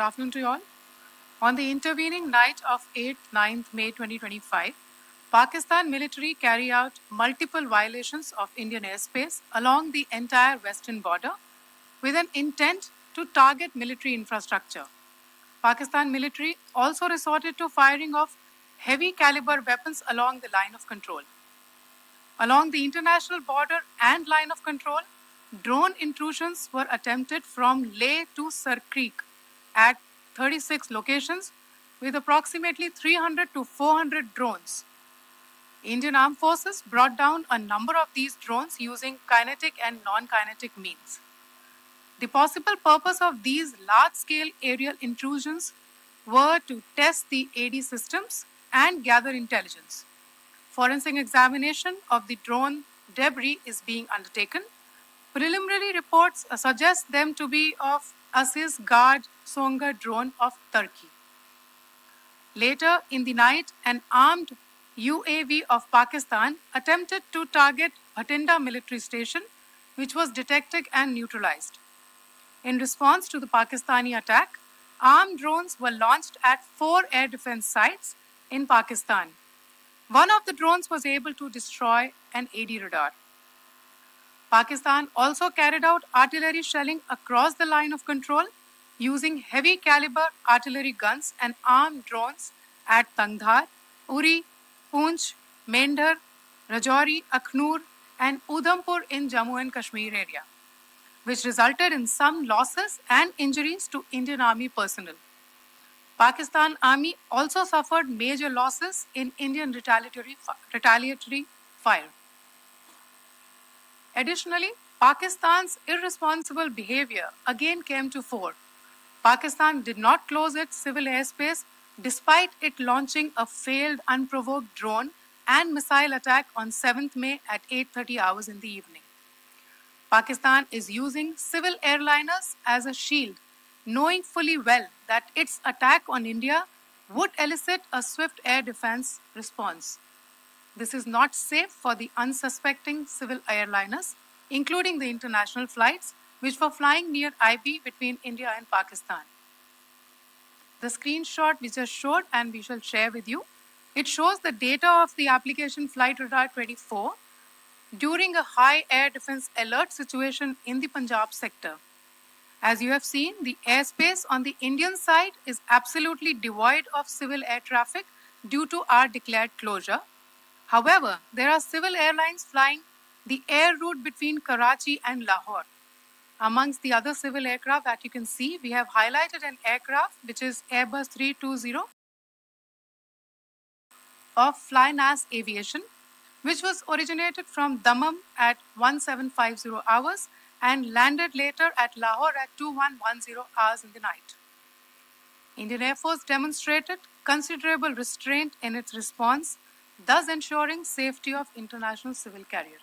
afternoon to you all. On the intervening night of 8th-9th May 2025, Pakistan military carried out multiple violations of Indian airspace along the entire western border with an intent to target military infrastructure. Pakistan military also resorted to firing of heavy caliber weapons along the line of control. Along the international border and line of control, drone intrusions were attempted from Leh to Sar Creek at 36 locations with approximately 300 to 400 drones. Indian Armed Forces brought down a number of these drones using kinetic and non-kinetic means. The possible purpose of these large-scale aerial intrusions were to test the AD systems and gather intelligence. Forensic examination of the drone debris is being undertaken. Preliminary reports suggest them to be of Aziz Guard Songa drone of Turkey. Later in the night, an armed UAV of Pakistan attempted to target Bhatinda military station, which was detected and neutralized. In response to the Pakistani attack, armed drones were launched at 4 air defense sites in Pakistan. One of the drones was able to destroy an AD radar. Pakistan also carried out artillery shelling across the line of control using heavy caliber artillery guns and armed drones at Tangdhar, Uri, Poonch, Mendhar, Rajouri, Akhnur and Udhampur in Jammu and Kashmir area, which resulted in some losses and injuries to Indian Army personnel. Pakistan Army also suffered major losses in Indian retaliatory fire. Additionally, Pakistan's irresponsible behavior again came to fore. Pakistan did not close its civil airspace despite it launching a failed unprovoked drone and missile attack on 7th May at 8:30 hours in the evening. Pakistan is using civil airliners as a shield, knowing fully well that its attack on India would elicit a swift air defense response. This is not safe for the unsuspecting civil airliners, including the international flights, which were flying near IB between India and Pakistan. The screenshot we just showed and we shall share with you, it shows the data of the application Flight Radar 24 during a high air defense alert situation in the Punjab sector. As you have seen, the airspace on the Indian side is absolutely devoid of civil air traffic due to our declared closure. However, there are civil airlines flying the air route between Karachi and Lahore. Amongst the other civil aircraft that you can see, we have highlighted an aircraft which is Airbus 320 of Flynas Aviation, which was originated from Dammam at 1750 hours and landed later at Lahore at 2110 hours in the night. Indian Air Force demonstrated considerable restraint in its response, thus ensuring safety of international civil carrier.